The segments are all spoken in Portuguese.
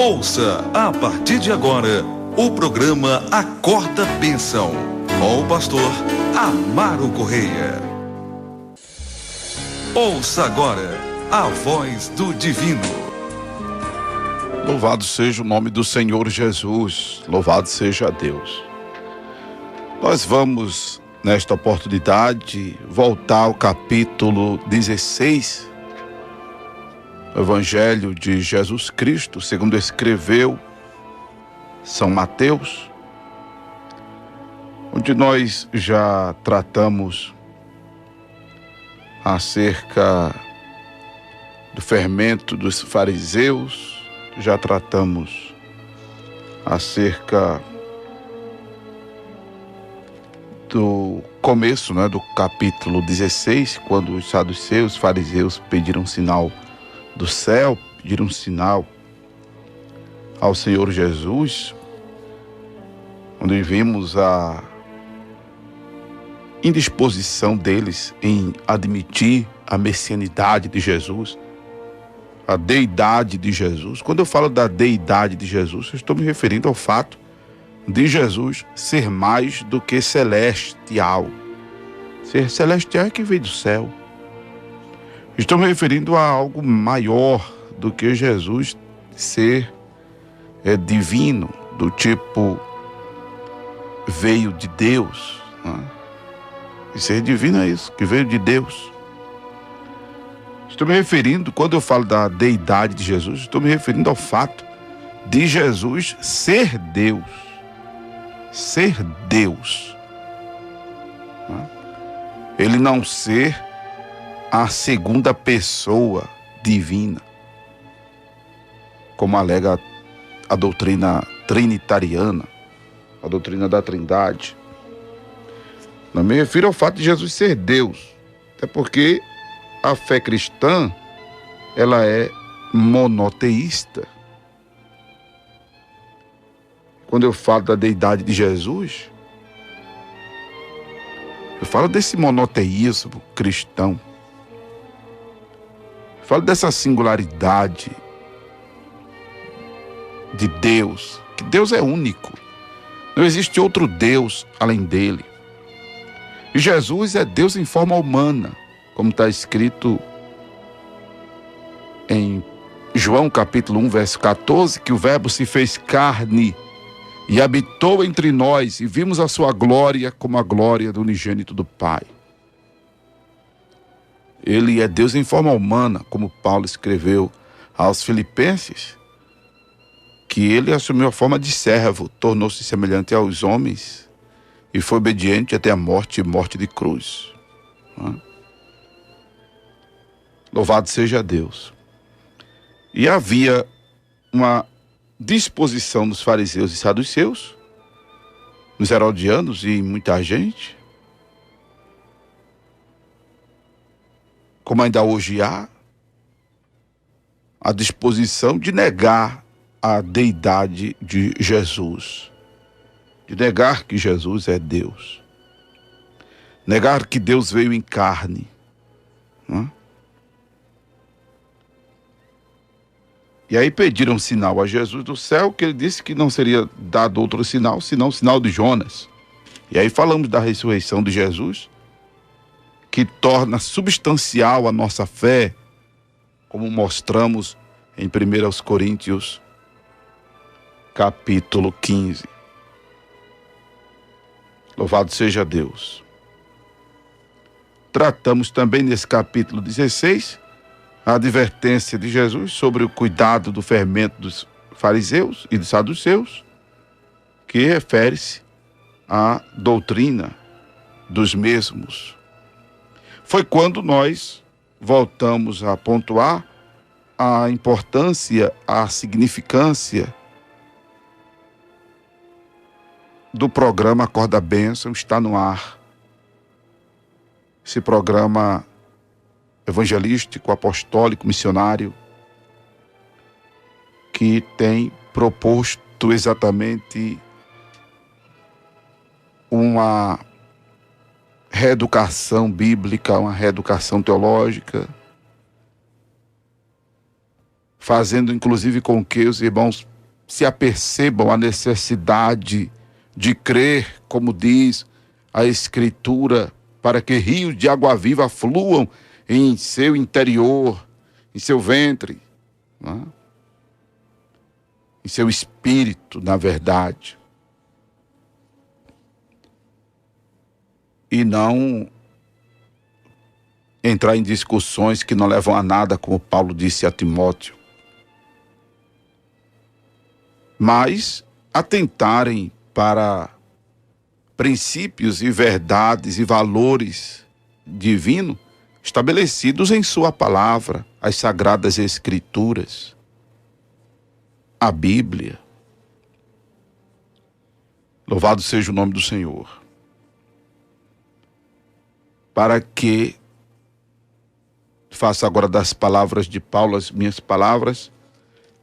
Ouça a partir de agora o programa Acorda Bênção, com o pastor Amaro Correia. Ouça agora a voz do divino. Louvado seja o nome do Senhor Jesus, louvado seja Deus. Nós vamos, nesta oportunidade, voltar ao capítulo 16 do Evangelho de Jesus Cristo, segundo escreveu São Mateus, onde nós já tratamos acerca do fermento dos fariseus, já tratamos acerca do começo, do capítulo 16, quando os saduceus, fariseus pediram sinal do céu, pediram sinal ao Senhor Jesus, onde vimos a indisposição deles em admitir a messianidade de Jesus, a deidade de Jesus. Quando eu falo da deidade de Jesus, eu estou me referindo ao fato de Jesus ser mais do que celestial. Ser celestial é que veio do céu. Estou me referindo a algo maior do que Jesus ser divino, do tipo veio de Deus. E ser divino é isso, que veio de Deus. Estou me referindo, quando eu falo da deidade de Jesus, estou me referindo ao fato de Jesus ser Deus. Ser Deus. Ele não ser a segunda pessoa divina, como alega a doutrina trinitariana, a doutrina da Trindade. Não me refiro ao fato de Jesus ser Deus, até porque a fé cristã, ela é monoteísta. Quando eu falo da deidade de Jesus, eu falo desse monoteísmo cristão. Eu falo dessa singularidade de Deus, que Deus é único. Não existe outro Deus além dele. E Jesus é Deus em forma humana, como está escrito em João capítulo 1, verso 14, que o Verbo se fez carne e habitou entre nós, e vimos a sua glória como a glória do unigênito do Pai. Ele é Deus em forma humana, como Paulo escreveu aos Filipenses, que ele assumiu a forma de servo, tornou-se semelhante aos homens e foi obediente até a morte e morte de cruz. Louvado seja Deus. E havia uma disposição dos fariseus e saduceus, nos herodianos e muita gente, como ainda hoje há, a disposição de negar a deidade de Jesus, de negar que Jesus é Deus, negar que Deus veio em carne. E aí pediram sinal a Jesus do céu, que ele disse que não seria dado outro sinal, senão o sinal de Jonas. E aí falamos da ressurreição de Jesus, que torna substancial a nossa fé, como mostramos em 1 Coríntios, capítulo 15. Louvado seja Deus. Tratamos também nesse capítulo 16 a advertência de Jesus sobre o cuidado do fermento dos fariseus e dos saduceus, que refere-se à doutrina dos mesmos. Foi quando nós voltamos a pontuar a importância, a significância do programa Acorda Bênção. Está no ar. Esse programa evangelístico, apostólico, missionário, que tem proposto exatamente uma reeducação bíblica, uma reeducação teológica, fazendo inclusive com que os irmãos se apercebam a necessidade de crer, como diz a Escritura, para que rios de água viva fluam em seu interior, em seu ventre, né? Em seu espírito, na verdade. E não entrar em discussões que não levam a nada, como Paulo disse a Timóteo. Mas atentarem para princípios e verdades e valores divinos estabelecidos em sua palavra, as sagradas escrituras, a Bíblia. Louvado seja o nome do Senhor. Para que faça agora das palavras de Paulo as minhas palavras,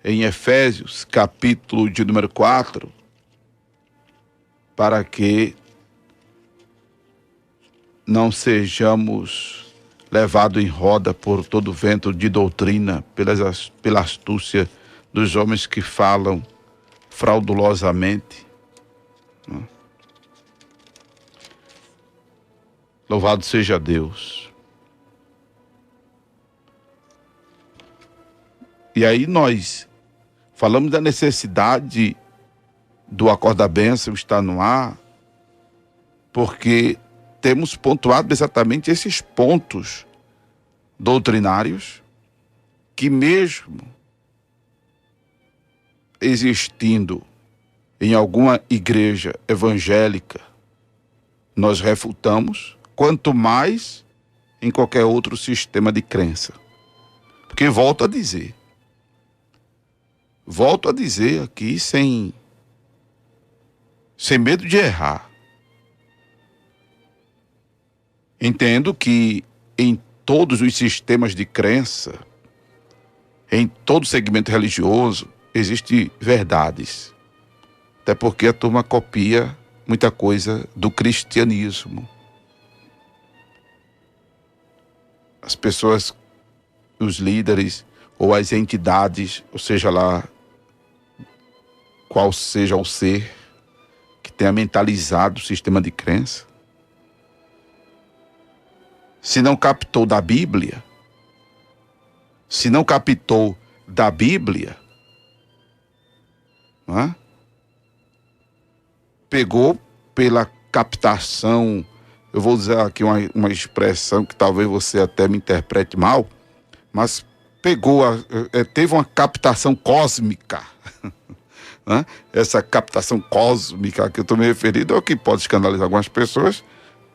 em Efésios, capítulo de número 4, para que não sejamos levados em roda por todo vento de doutrina, pela astúcia dos homens que falam fraudulosamente. Louvado seja Deus. E aí nós falamos da necessidade do Acorda Bênção estar no ar, porque temos pontuado exatamente esses pontos doutrinários que, mesmo existindo em alguma igreja evangélica, nós refutamos, quanto mais em qualquer outro sistema de crença. Porque volto a dizer aqui sem medo de errar. Entendo que em todos os sistemas de crença, em todo segmento religioso, existem verdades. Até porque a turma copia muita coisa do cristianismo. As pessoas, os líderes ou as entidades, ou seja lá qual seja o ser que tenha mentalizado o sistema de crença, se não captou da Bíblia, não é? Pegou pela captação, eu vou usar aqui uma expressão que talvez você até me interprete mal, mas teve uma captação cósmica. Né? Essa captação cósmica que eu estou me referindo é o que pode escandalizar algumas pessoas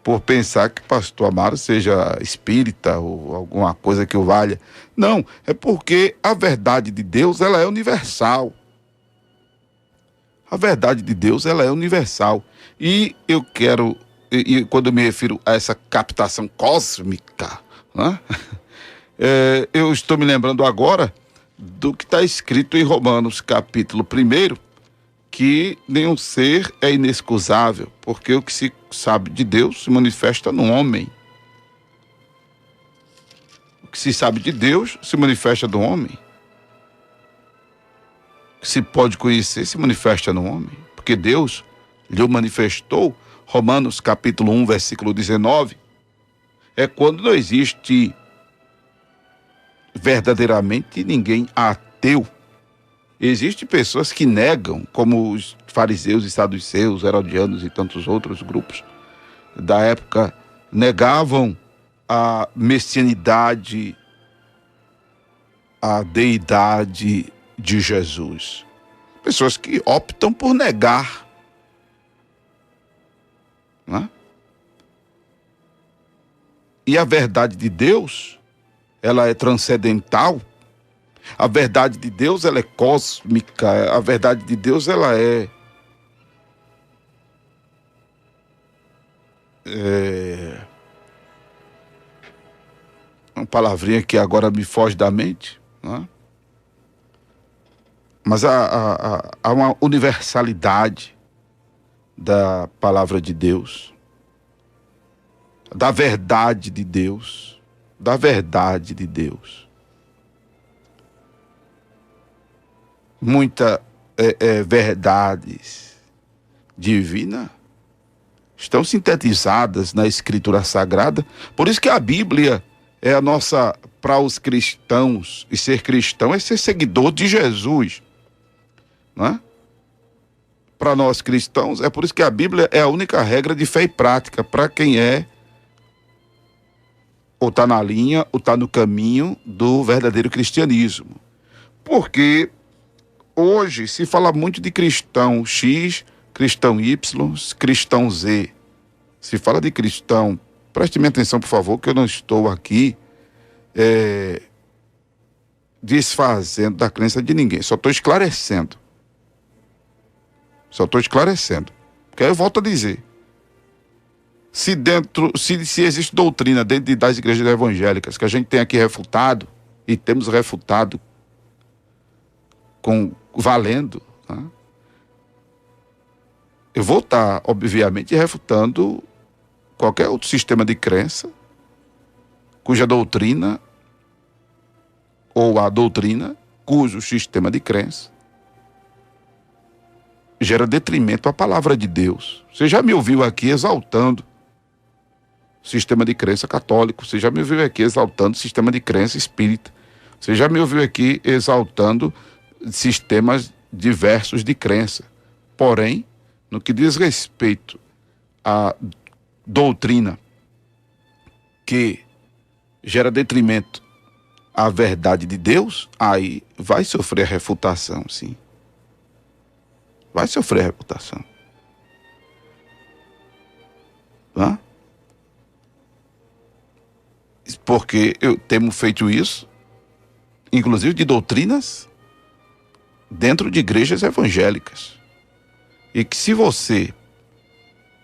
por pensar que pastor Amaro seja espírita ou alguma coisa que o valha. Não, é porque a verdade de Deus, ela é universal. A verdade de Deus, ela é universal. E eu quero, quando eu me refiro a essa captação cósmica, né? Eu estou me lembrando agora do que está escrito em Romanos, capítulo 1, que nenhum ser é inexcusável, porque o que se sabe de Deus se manifesta no homem. O que se sabe de Deus se manifesta no homem. O que se pode conhecer se manifesta no homem, porque Deus lhe o manifestou. Romanos capítulo 1, versículo 19, é quando não existe verdadeiramente ninguém ateu. Existem pessoas que negam, como os fariseus e saduceus, herodianos e tantos outros grupos da época, negavam a messianidade, a deidade de Jesus. Pessoas que optam por negar, né? E a verdade de Deus, ela é transcendental. A verdade de Deus, ela é cósmica. A verdade de Deus, ela é uma palavrinha que agora me foge da mente, né? Mas há uma universalidade da palavra de Deus, da verdade de Deus, da verdade de Deus. Muita verdades divinas estão sintetizadas na Escritura Sagrada. Por isso que a Bíblia é a nossa, para os cristãos, e ser cristão é ser seguidor de Jesus, não é? Para nós cristãos, é por isso que a Bíblia é a única regra de fé e prática para quem ou está na linha, ou está no caminho do verdadeiro cristianismo. Porque hoje se fala muito de cristão X, cristão Y, cristão Z. Se fala de cristão, preste minha atenção, por favor, que eu não estou aqui desfazendo da crença de ninguém. Só estou esclarecendo. Porque aí eu volto a dizer. Se existe doutrina dentro das igrejas evangélicas que a gente tem aqui refutado, e temos refutado valendo, né? Eu vou estar, obviamente, refutando qualquer outro sistema de crença cuja doutrina, ou a doutrina, cujo sistema de crença gera detrimento à palavra de Deus. Você já me ouviu aqui exaltando o sistema de crença católico, você já me ouviu aqui exaltando o sistema de crença espírita, você já me ouviu aqui exaltando sistemas diversos de crença. Porém, no que diz respeito à doutrina que gera detrimento à verdade de Deus, aí vai sofrer refutação, sim. Vai sofrer refutação. Tá? Porque temos feito isso, inclusive de doutrinas, dentro de igrejas evangélicas. E que se você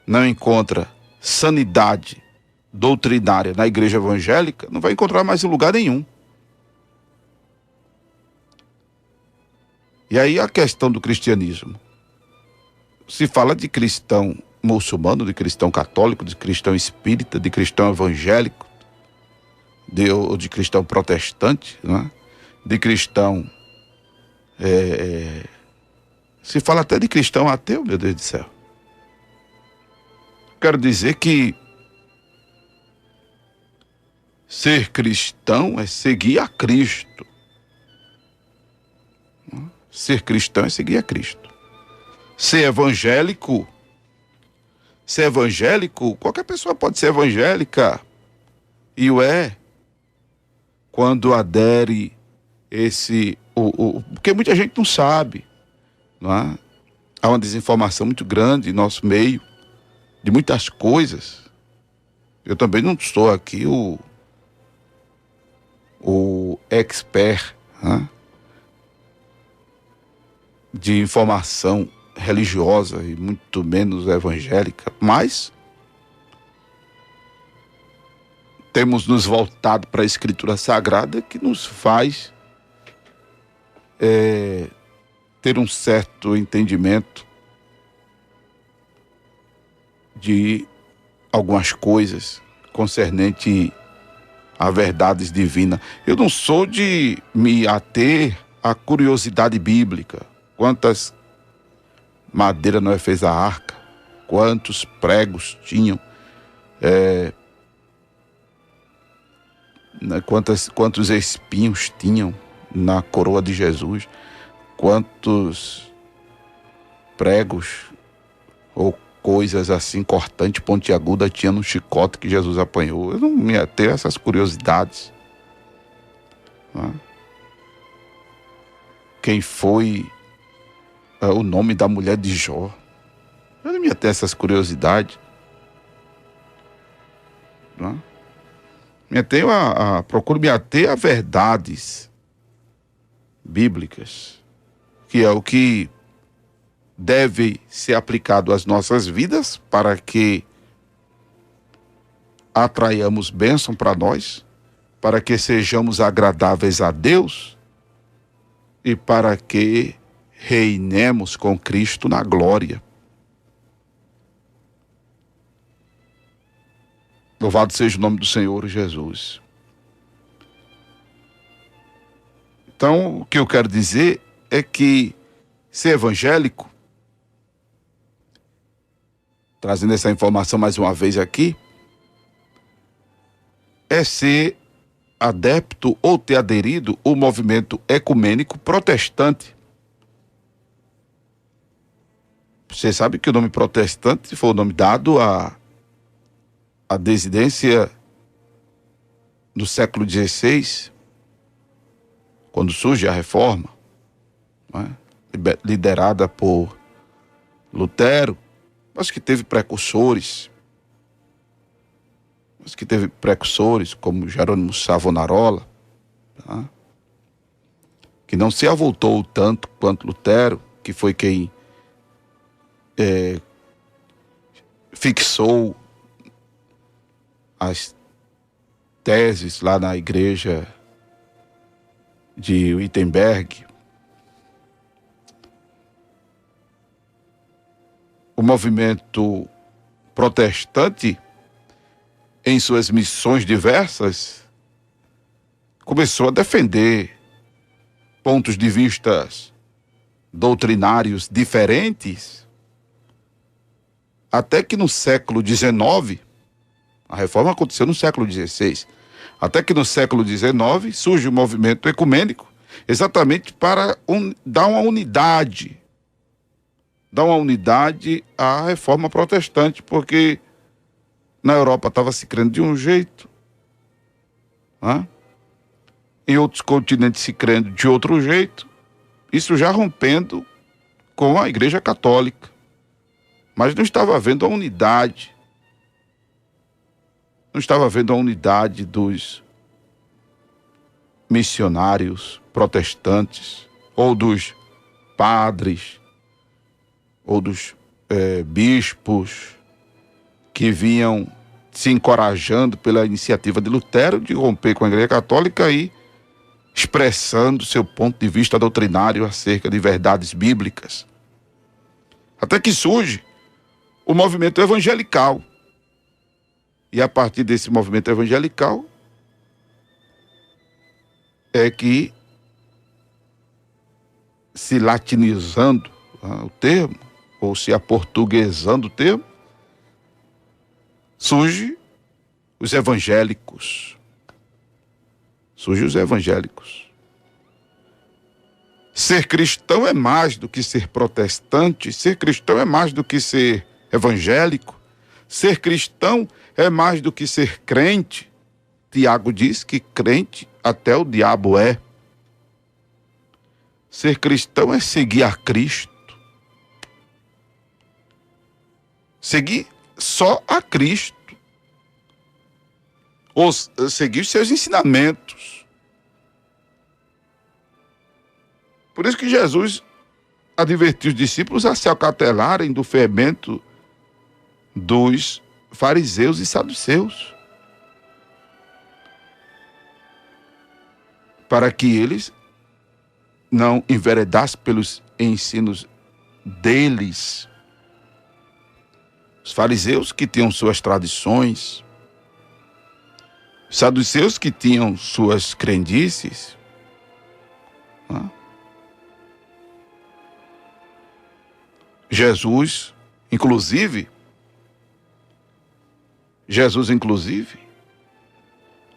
não encontra sanidade doutrinária na igreja evangélica, não vai encontrar mais em lugar nenhum. E aí a questão do cristianismo. Se fala de cristão muçulmano, de cristão católico, de cristão espírita, de cristão evangélico, de cristão protestante, né? De cristão... se fala até de cristão ateu, meu Deus do céu. Quero dizer que ser cristão é seguir a Cristo. Ser cristão é seguir a Cristo. Ser evangélico, qualquer pessoa pode ser evangélica. E quando adere porque muita gente não sabe, não é? Há uma desinformação muito grande em nosso meio, de muitas coisas. Eu também não sou aqui o expert, né? De informação religiosa e muito menos evangélica, mas temos nos voltado para a Escritura Sagrada, que nos faz ter um certo entendimento de algumas coisas concernente a verdades divinas. Eu não sou de me ater à curiosidade bíblica. Quantas madeira Noé fez a arca? Quantos pregos tinham? Quantos espinhos tinham na coroa de Jesus? Quantos pregos ou coisas assim cortantes, pontiaguda tinha no chicote que Jesus apanhou? Eu não me atenho a essas curiosidades. Não é? Quem foi o nome da mulher de Jó? Eu não me atenho a essas curiosidades. Não é? Me atenho procuro me ater a verdades bíblicas, que é o que deve ser aplicado às nossas vidas para que atraiamos bênção para nós, para que sejamos agradáveis a Deus e para que reinemos com Cristo na glória. Louvado seja o nome do Senhor Jesus. Então, o que eu quero dizer é que Ser evangélico, trazendo essa informação mais uma vez aqui, é ser adepto ou ter aderido ao movimento ecumênico protestante. Você sabe que o nome protestante foi o nome dado à desidência do século XVI, quando surge a Reforma, né? Liderada por Lutero, mas que teve precursores, como Jerônimo Savonarola, tá? Que não se avultou tanto quanto Lutero, que foi quem fixou as teses lá na igreja de Wittenberg. O movimento protestante, em suas missões diversas, começou a defender pontos de vista doutrinários diferentes, até que no século XIX, a reforma aconteceu no século XVI, até que no século XIX surge o movimento ecumênico, exatamente para dar uma unidade à reforma protestante, porque na Europa estava se crendo de um jeito, né? Em outros continentes se crendo de outro jeito, isso já rompendo com a Igreja Católica. Mas não estava havendo a unidade. Não estava havendo a unidade dos missionários protestantes, ou dos padres, ou dos bispos, que vinham se encorajando pela iniciativa de Lutero de romper com a Igreja Católica e expressando seu ponto de vista doutrinário acerca de verdades bíblicas. Até que surge o movimento evangelical. E a partir desse movimento evangelical é que, se latinizando o termo, ou se aportuguesando o termo, surge os evangélicos. Ser cristão é mais do que ser protestante, ser cristão é mais do que ser evangélico, ser cristão é mais do que ser crente. Tiago diz que crente até o diabo é. Ser cristão é seguir a Cristo. Seguir só a Cristo. Ou seguir os seus ensinamentos. Por isso que Jesus advertiu os discípulos a se acautelarem do fermento dos fariseus e saduceus, para que eles não enveredassem pelos ensinos deles. Os fariseus que tinham suas tradições, os saduceus que tinham suas crendices, né? Jesus, inclusive,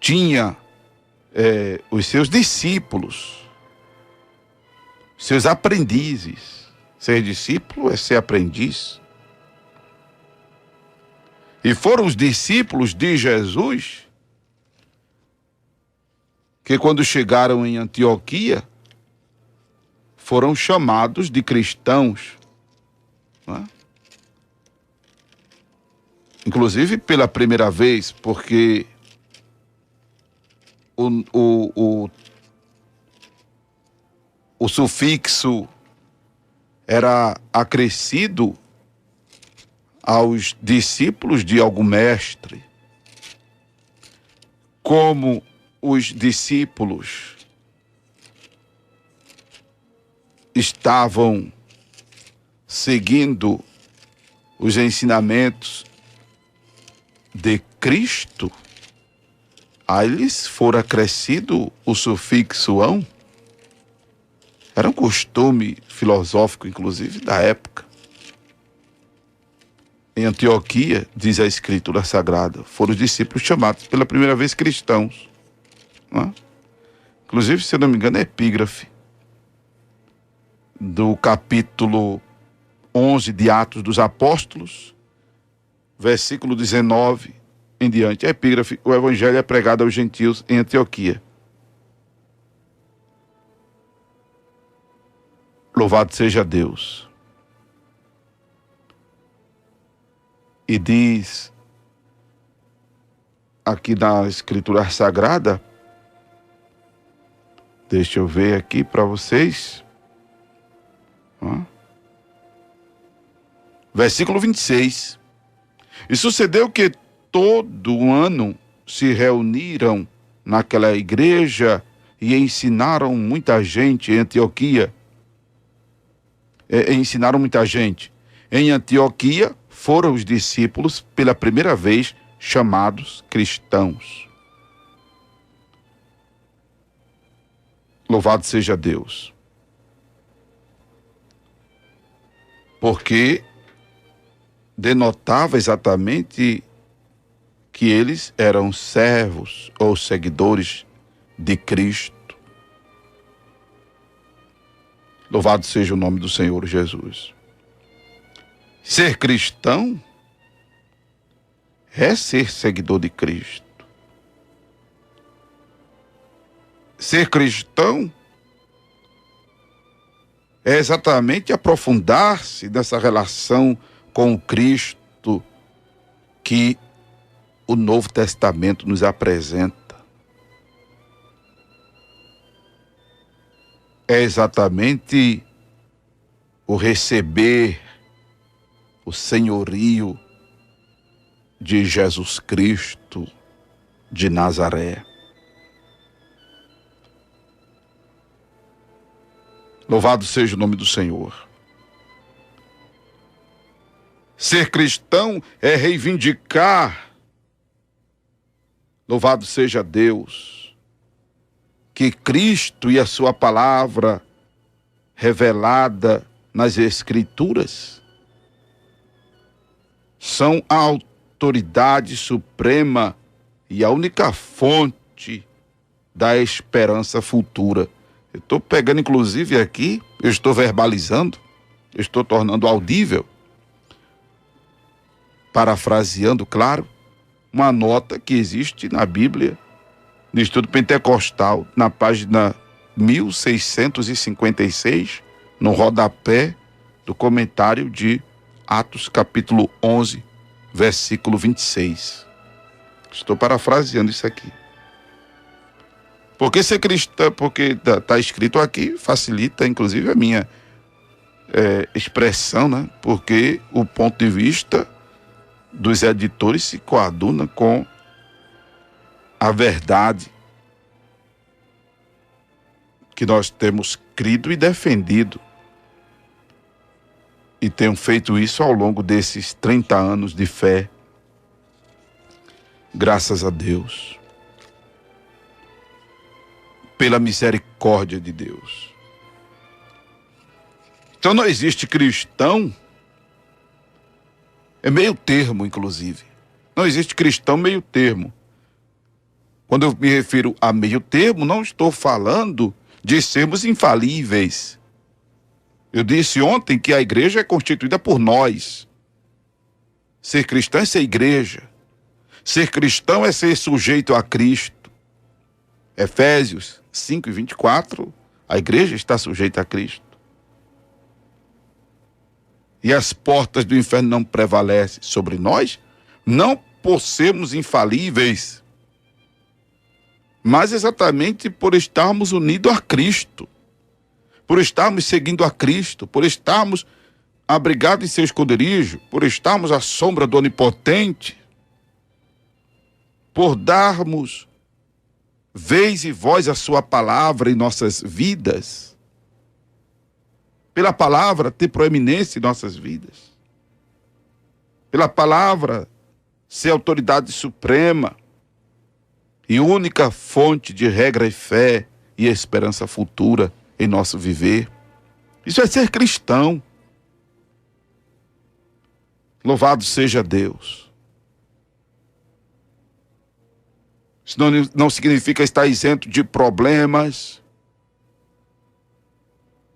tinha os seus discípulos, seus aprendizes. Ser discípulo é ser aprendiz. E foram os discípulos de Jesus que, quando chegaram em Antioquia, foram chamados de cristãos, né? Inclusive pela primeira vez, porque o sufixo era acrescido aos discípulos de algum mestre. Como os discípulos estavam seguindo os ensinamentos de Cristo, a eles fora acrescido o sufixo ão, Era um costume filosófico, inclusive, da época. Em Antioquia, diz a Escritura Sagrada, foram os discípulos chamados pela primeira vez cristãos. Não é? Inclusive, se eu não me engano, é epígrafe do capítulo 11 de Atos dos Apóstolos, versículo 19 em diante. A epígrafe: o evangelho é pregado aos gentios em Antioquia. Louvado seja Deus. E diz aqui na Escritura Sagrada, deixa eu ver aqui para vocês. Versículo 26. E sucedeu que todo ano se reuniram naquela igreja e ensinaram muita gente em Antioquia. Ensinaram muita gente. Em Antioquia foram os discípulos pela primeira vez chamados cristãos. Louvado seja Deus. Porque denotava exatamente que eles eram servos ou seguidores de Cristo. Louvado seja o nome do Senhor Jesus. Ser cristão é ser seguidor de Cristo. Ser cristão é exatamente aprofundar-se nessa relação com o Cristo que o Novo Testamento nos apresenta. É exatamente o receber o senhorio de Jesus Cristo de Nazaré. Louvado seja o nome do Senhor. Ser cristão é reivindicar, louvado seja Deus, que Cristo e a sua palavra revelada nas Escrituras são a autoridade suprema e a única fonte da esperança futura. Eu estou pegando, inclusive, aqui, eu estou verbalizando, eu estou tornando audível, parafraseando, claro, uma nota que existe na Bíblia, no Estudo Pentecostal, na página 1656, no rodapé do comentário de Atos capítulo 11, versículo 26. Estou parafraseando isso aqui. Porque ser cristão, porque está escrito aqui, facilita inclusive a minha expressão, né? Porque o ponto de vista dos editores se coaduna com a verdade que nós temos crido e defendido. E tenho feito isso ao longo desses 30 anos de fé. Graças a Deus. Pela misericórdia de Deus. Então não existe cristão, é meio termo, inclusive. Não existe cristão meio termo. Quando eu me refiro a meio termo, não estou falando de sermos infalíveis. Eu disse ontem que a igreja é constituída por nós. Ser cristão é ser igreja. Ser cristão é ser sujeito a Cristo. Efésios 5:24, a igreja está sujeita a Cristo. E as portas do inferno não prevalecem sobre nós, não por sermos infalíveis, mas exatamente por estarmos unidos a Cristo, por estarmos seguindo a Cristo, por estarmos abrigados em seu esconderijo, por estarmos à sombra do Onipotente, por darmos vez e voz à sua palavra em nossas vidas, pela palavra ter proeminência em nossas vidas, pela palavra ser autoridade suprema e única fonte de regra e fé e esperança futura em nosso viver. Isso é ser cristão. Louvado seja Deus. Isso não significa estar isento de problemas.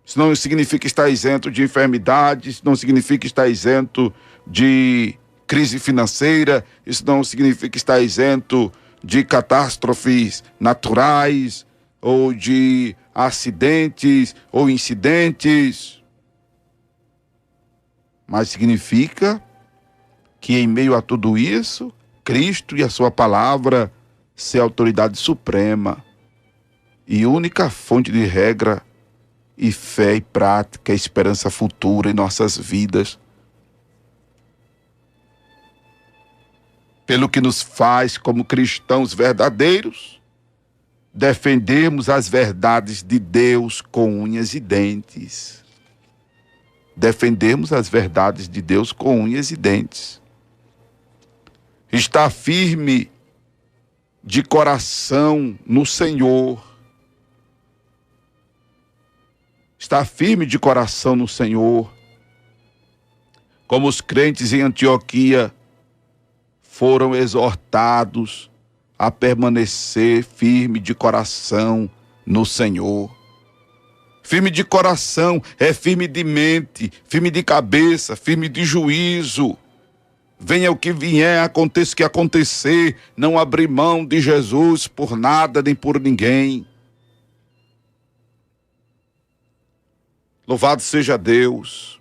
Isso não significa estar isento de enfermidades. Isso não significa estar isento de crise financeira. Isso não significa estar isento de catástrofes naturais ou de acidentes ou incidentes. Mas significa que em meio a tudo isso, Cristo e a sua palavra ser a autoridade suprema e única fonte de regra e fé e prática, esperança futura em nossas vidas. Pelo que nos faz, como cristãos verdadeiros, defendermos as verdades de Deus com unhas e dentes. Defendemos as verdades de Deus com unhas e dentes. Estar firme de coração no Senhor. Estar firme de coração no Senhor. Como os crentes em Antioquia foram exortados a permanecer firme de coração no Senhor. Firme de coração é firme de mente, firme de cabeça, firme de juízo. Venha o que vier, aconteça o que acontecer, não abrir mão de Jesus por nada nem por ninguém. Louvado seja Deus.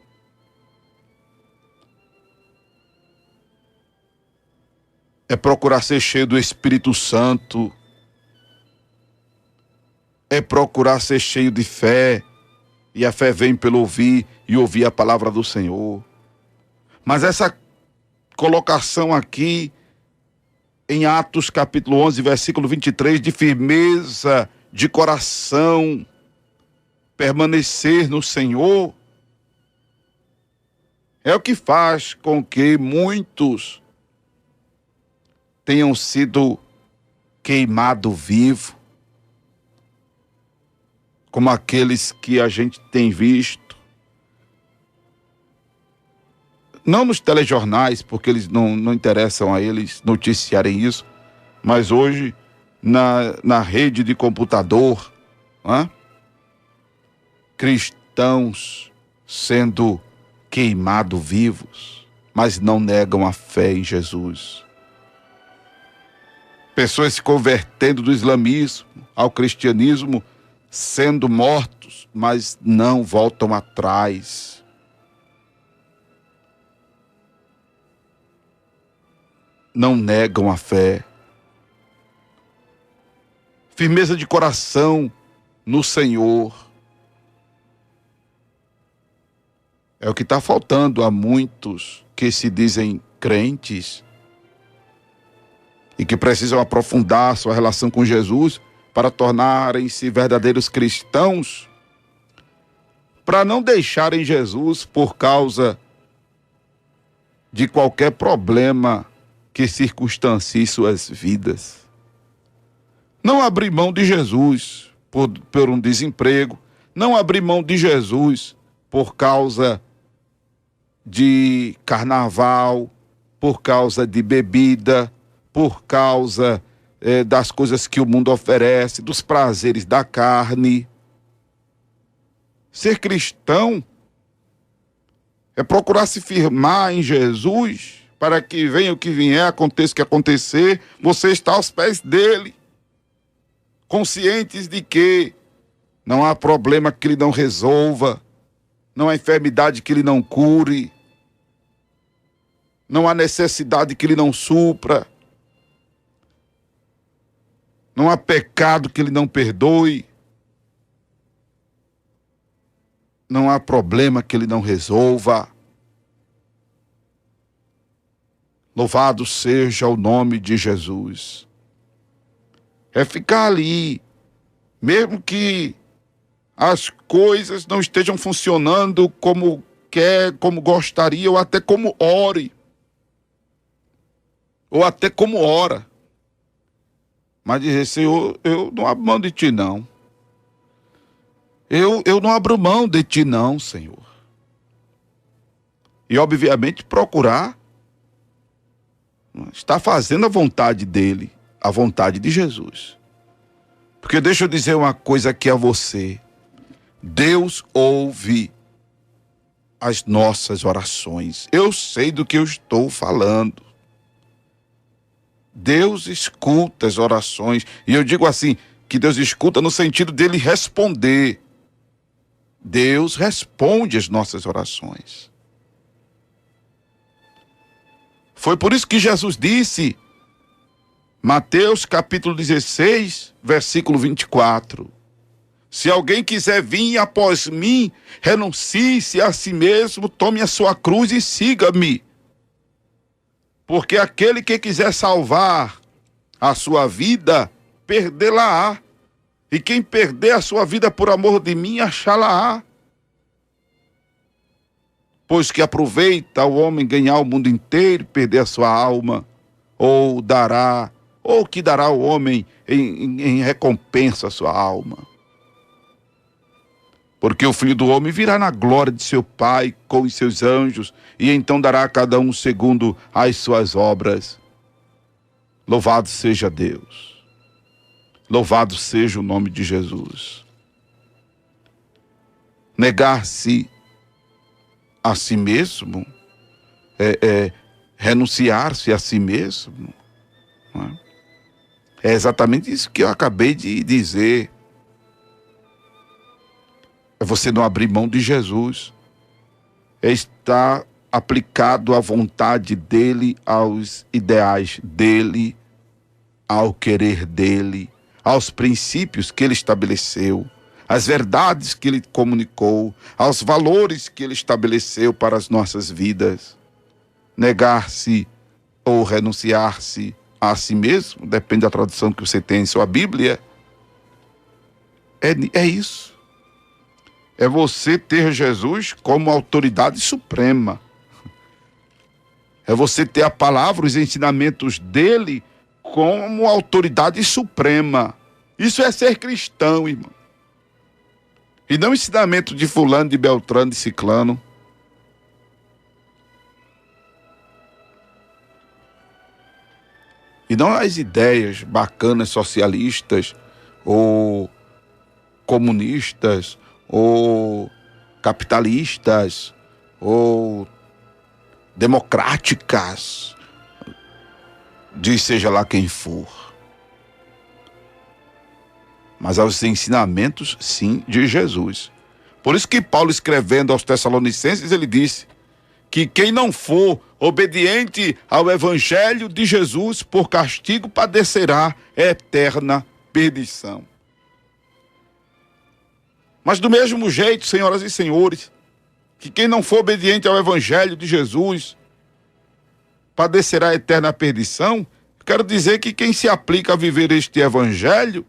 É procurar ser cheio do Espírito Santo. É procurar ser cheio de fé. E a fé vem pelo ouvir e ouvir a palavra do Senhor. Mas essa colocação aqui em Atos capítulo 11, versículo 23, de firmeza de coração, permanecer no Senhor, é o que faz com que muitos tenham sido queimados vivos, como aqueles que a gente tem visto, não nos telejornais, porque eles não interessam a eles noticiarem isso, mas hoje na rede de computador, cristãos sendo queimados vivos, mas não negam a fé em Jesus. Pessoas se convertendo do islamismo ao cristianismo, sendo mortos, mas não voltam atrás. Não negam a fé. Firmeza de coração no Senhor. É o que está faltando a muitos que se dizem crentes e que precisam aprofundar sua relação com Jesus para tornarem-se verdadeiros cristãos, para não deixarem Jesus por causa de qualquer problema que circunstancie suas vidas. Não abrir mão de Jesus por um desemprego, não abrir mão de Jesus por causa de carnaval, por causa de bebida, por causa das coisas que o mundo oferece, dos prazeres da carne. Ser cristão é procurar se firmar em Jesus, para que venha o que vier, aconteça o que acontecer, você está aos pés dele, conscientes de que não há problema que ele não resolva, não há enfermidade que ele não cure, não há necessidade que ele não supra, não há pecado que ele não perdoe, não há problema que ele não resolva. Louvado seja o nome de Jesus. É ficar ali, mesmo que as coisas não estejam funcionando como quer, como gostaria, ou até como ore, ou até como ora. Mas dizer, Senhor, eu não abro mão de ti, não. Eu não abro mão de ti não, Senhor. E obviamente procurar estar fazendo a vontade dele, a vontade de Jesus. Porque deixa eu dizer uma coisa aqui a você. Deus ouve as nossas orações. Eu sei do que eu estou falando. Deus escuta as orações. E eu digo assim, que Deus escuta no sentido dele responder. Deus responde as nossas orações. Foi por isso que Jesus disse, Mateus capítulo 16, versículo 24. Se alguém quiser vir após mim, renuncie-se a si mesmo, tome a sua cruz e siga-me. Porque aquele que quiser salvar a sua vida, perdê-la-á. E quem perder a sua vida por amor de mim, achá-la-á. Pois que aproveita o homem ganhar o mundo inteiro e perder a sua alma, ou que dará o homem em recompensa a sua alma. Porque o Filho do Homem virá na glória de seu Pai com os seus anjos, e então dará a cada um segundo as suas obras. Louvado seja Deus. Louvado seja o nome de Jesus. Negar-se a si mesmo, renunciar-se a si mesmo, não é? É exatamente isso que eu acabei de dizer. É você não abrir mão de Jesus. É estar aplicado à vontade dele, aos ideais dele, ao querer dele, aos princípios que ele estabeleceu, às verdades que ele comunicou, aos valores que ele estabeleceu para as nossas vidas. Negar-se ou renunciar-se a si mesmo, depende da tradução que você tem em sua Bíblia, é isso. É você ter Jesus como autoridade suprema. É você ter a palavra, os ensinamentos dele como autoridade suprema. Isso é ser cristão, irmão. E não ensinamento de fulano, de beltrano, de ciclano. E não as ideias bacanas socialistas, ou comunistas, ou capitalistas, ou democráticas, de seja lá quem for. Mas aos ensinamentos, sim, de Jesus. Por isso que Paulo, escrevendo aos Tessalonicenses, ele disse que quem não for obediente ao evangelho de Jesus, por castigo padecerá eterna perdição. Mas do mesmo jeito, senhoras e senhores, que quem não for obediente ao evangelho de Jesus padecerá eterna perdição, quero dizer que quem se aplica a viver este evangelho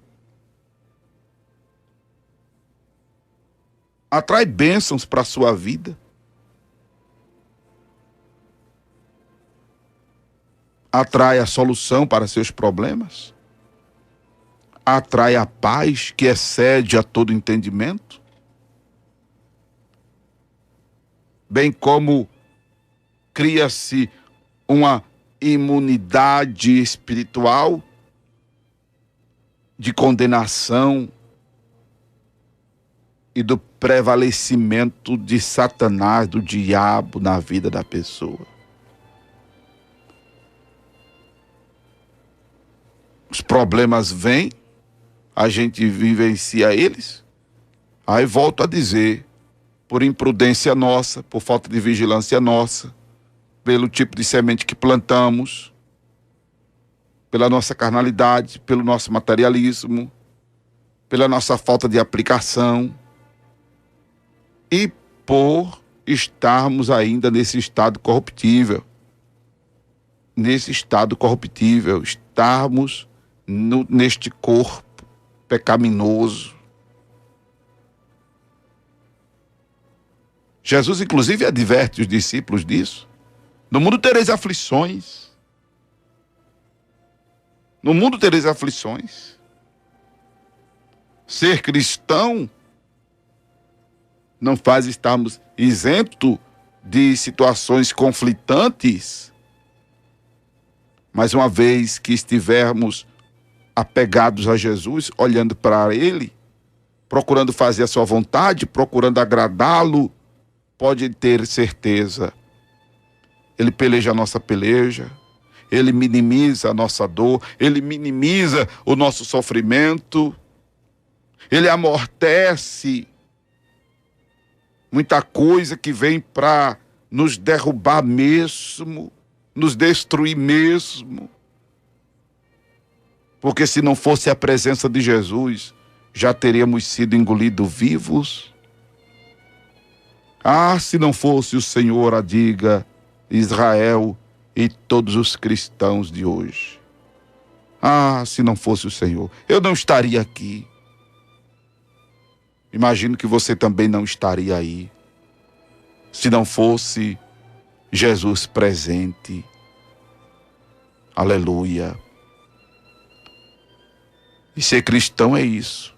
atrai bênçãos para a sua vida, atrai a solução para seus problemas, atrai a paz que excede a todo entendimento, bem como cria-se uma imunidade espiritual de condenação e do prevalecimento de Satanás, do diabo na vida da pessoa. Os problemas vêm, a gente vivencia eles, aí volto a dizer, por imprudência nossa, por falta de vigilância nossa, pelo tipo de semente que plantamos, pela nossa carnalidade, pelo nosso materialismo, pela nossa falta de aplicação e por estarmos ainda nesse estado corruptível. Estarmos neste corpo pecaminoso. Jesus, inclusive, adverte os discípulos disso. No mundo tereis aflições. No mundo tereis aflições. Ser cristão não faz estarmos isentos de situações conflitantes. Mas uma vez que estivermos apegados a Jesus, olhando para Ele, procurando fazer a sua vontade, procurando agradá-lo, pode ter certeza. Ele peleja a nossa peleja, Ele minimiza a nossa dor, Ele minimiza o nosso sofrimento, Ele amortece muita coisa que vem para nos derrubar mesmo, nos destruir mesmo. Porque se não fosse a presença de Jesus, já teríamos sido engolidos vivos. Ah, se não fosse o Senhor, adiga Israel e todos os cristãos de hoje. Ah, se não fosse o Senhor, eu não estaria aqui. Imagino que você também não estaria aí, se não fosse Jesus presente. Aleluia. E ser cristão é isso.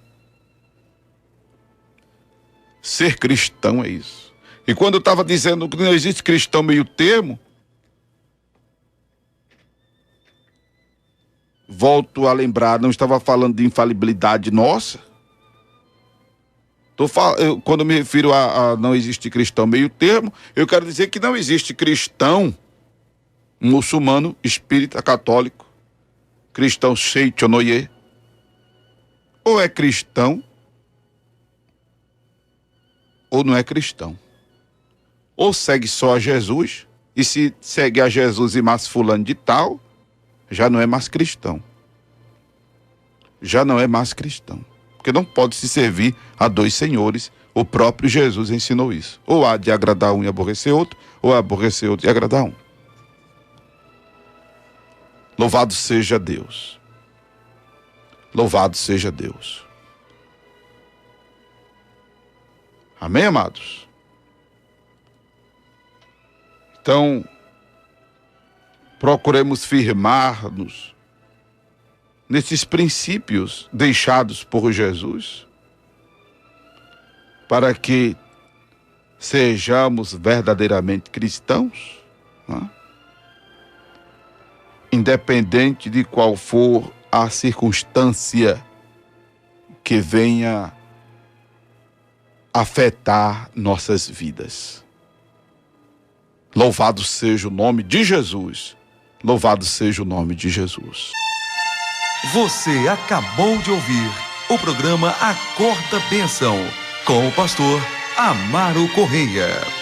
Ser cristão é isso. E quando eu estava dizendo que não existe cristão meio termo, volto a lembrar, não estava falando de infalibilidade nossa. Quando eu me refiro a não existe cristão meio termo, eu quero dizer que não existe cristão muçulmano, espírita, católico, cristão Sheitchonoye, ou é cristão ou não é cristão. Ou segue só a Jesus, e se segue a Jesus e mais fulano de tal, já não é mais cristão. Já não é mais cristão. Porque não pode se servir a dois senhores. O próprio Jesus ensinou isso. Ou há de agradar um e aborrecer outro, ou aborrecer outro e agradar um. Louvado seja Deus. Louvado seja Deus. Amém, amados? Então, procuremos firmar-nos nesses princípios deixados por Jesus, para que sejamos verdadeiramente cristãos, né? Independente de qual for a circunstância que venha afetar nossas vidas. Louvado seja o nome de Jesus. Louvado seja o nome de Jesus. Você acabou de ouvir o programa Acorda Bênção, com o pastor Amaro Correia.